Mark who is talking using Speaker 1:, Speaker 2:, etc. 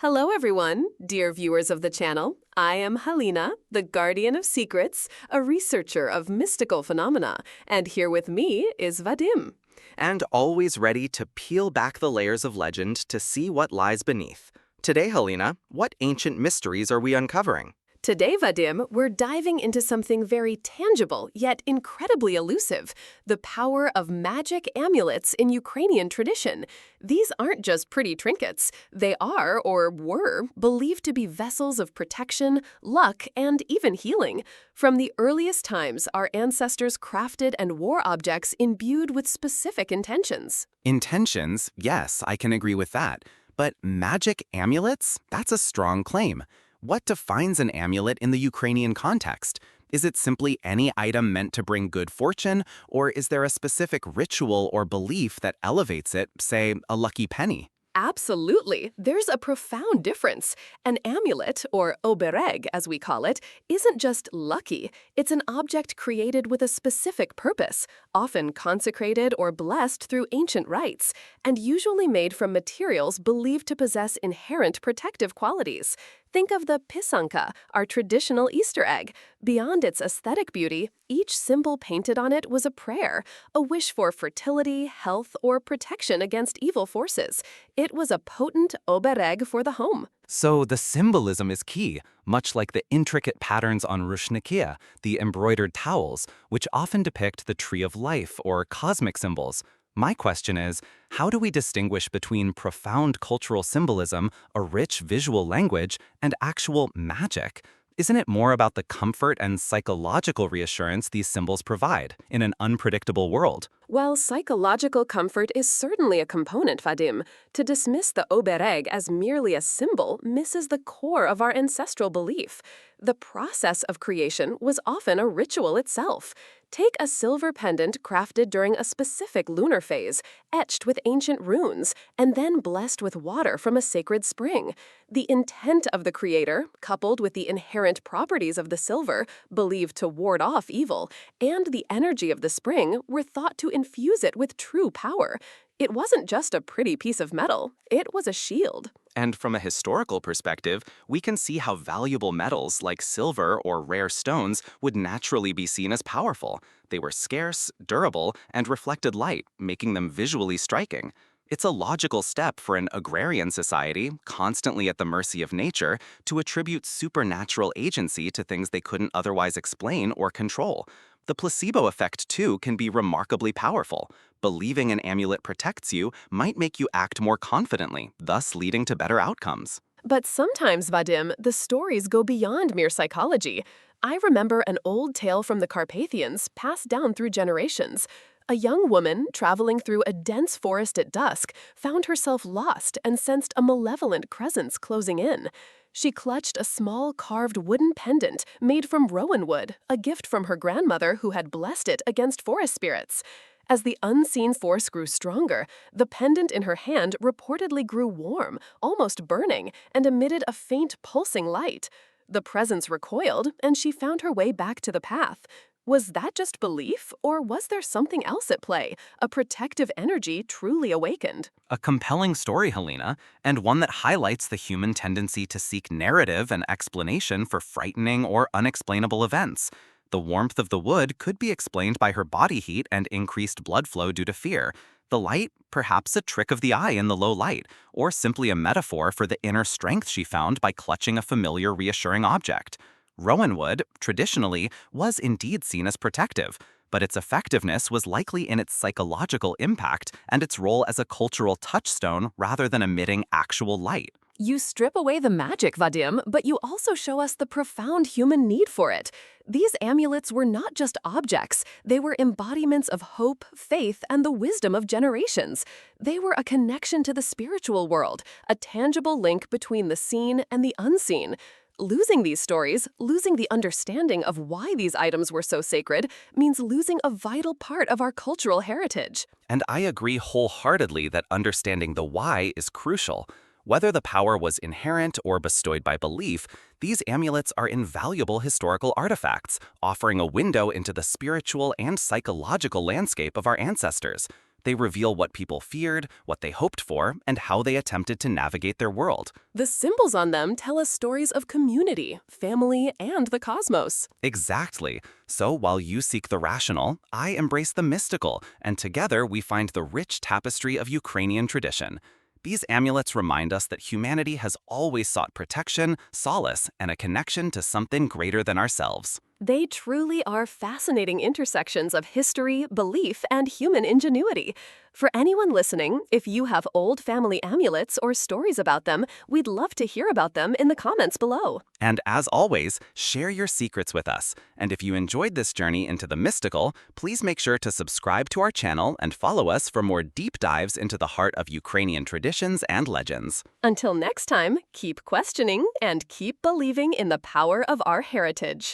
Speaker 1: Hello, everyone, dear viewers of the channel. I am Helena, the guardian of secrets, a researcher of mystical phenomena, and here with me is Vadim.
Speaker 2: And always ready to peel back the layers of legend to see what lies beneath. Today, Helena, what ancient mysteries are we uncovering?
Speaker 1: Today, Vadim, we're diving into something very tangible yet incredibly elusive, the power of magic amulets in Ukrainian tradition. These aren't just pretty trinkets. They are, or were, believed to be vessels of protection, luck, and even healing. From the earliest times, our ancestors crafted and wore objects imbued with specific intentions.
Speaker 2: Intentions, yes, I can agree with that. But magic amulets? That's a strong claim. What defines an amulet in the Ukrainian context? Is it simply any item meant to bring good fortune, or is there a specific ritual or belief that elevates it, say, a lucky penny?
Speaker 1: Absolutely. There's a profound difference. An amulet, or obereg as we call it, isn't just lucky. It's an object created with a specific purpose, often consecrated or blessed through ancient rites, and usually made from materials believed to possess inherent protective qualities. Think of the pisanka, our traditional Easter egg. Beyond its aesthetic beauty, each symbol painted on it was a prayer, a wish for fertility, health, or protection against evil forces. It was a potent obereg for the home.
Speaker 2: So the symbolism is key, much like the intricate patterns on rushnikia, the embroidered towels, which often depict the tree of life or cosmic symbols. My question is, how do we distinguish between profound cultural symbolism, a rich visual language, and actual magic? Isn't it more about the comfort and psychological reassurance these symbols provide in an unpredictable world?
Speaker 1: While psychological comfort is certainly a component, Vadim, to dismiss the obereg as merely a symbol misses the core of our ancestral belief. The process of creation was often a ritual itself. Take a silver pendant crafted during a specific lunar phase, etched with ancient runes, and then blessed with water from a sacred spring. The intent of the creator, coupled with the inherent properties of the silver, believed to ward off evil, and the energy of the spring were thought to infuse it with true power. It wasn't just a pretty piece of metal, it was a shield.
Speaker 2: And from a historical perspective, we can see how valuable metals like silver or rare stones would naturally be seen as powerful. They were scarce, durable, and reflected light, making them visually striking. It's a logical step for an agrarian society, constantly at the mercy of nature, to attribute supernatural agency to things they couldn't otherwise explain or control. The placebo effect, too, can be remarkably powerful. Believing an amulet protects you might make you act more confidently, thus leading to better outcomes.
Speaker 1: But sometimes, Vadim, the stories go beyond mere psychology. I remember an old tale from the Carpathians passed down through generations. A young woman, traveling through a dense forest at dusk, found herself lost and sensed a malevolent presence closing in. She clutched a small carved wooden pendant made from rowan wood, a gift from her grandmother who had blessed it against forest spirits. As the unseen force grew stronger, the pendant in her hand reportedly grew warm, almost burning, and emitted a faint pulsing light. The presence recoiled, and she found her way back to the path. Was that just belief, or was there something else at play, a protective energy truly awakened?
Speaker 2: A compelling story, Helena, and one that highlights the human tendency to seek narrative and explanation for frightening or unexplainable events. The warmth of the wood could be explained by her body heat and increased blood flow due to fear. The light, perhaps a trick of the eye in the low light, or simply a metaphor for the inner strength she found by clutching a familiar, reassuring object. Rowan wood, traditionally, was indeed seen as protective, but its effectiveness was likely in its psychological impact and its role as a cultural touchstone rather than emitting actual light.
Speaker 1: You strip away the magic, Vadim, but you also show us the profound human need for it. These amulets were not just objects. They were embodiments of hope, faith, and the wisdom of generations. They were a connection to the spiritual world, a tangible link between the seen and the unseen. Losing these stories, losing the understanding of why these items were so sacred, means losing a vital part of our cultural heritage.
Speaker 2: And I agree wholeheartedly that understanding the why is crucial. Whether the power was inherent or bestowed by belief, these amulets are invaluable historical artifacts, offering a window into the spiritual and psychological landscape of our ancestors. They reveal what people feared, what they hoped for, and how they attempted to navigate their world.
Speaker 1: The symbols on them tell us stories of community, family, and the cosmos.
Speaker 2: Exactly. So while you seek the rational, I embrace the mystical, and together we find the rich tapestry of Ukrainian tradition. These amulets remind us that humanity has always sought protection, solace, and a connection to something greater than ourselves.
Speaker 1: They truly are fascinating intersections of history, belief, and human ingenuity. For anyone listening, if you have old family amulets or stories about them, we'd love to hear about them in the comments below.
Speaker 2: And as always, share your secrets with us. And if you enjoyed this journey into the mystical, please make sure to subscribe to our channel and follow us for more deep dives into the heart of Ukrainian traditions and legends.
Speaker 1: Until next time, keep questioning and keep believing in the power of our heritage.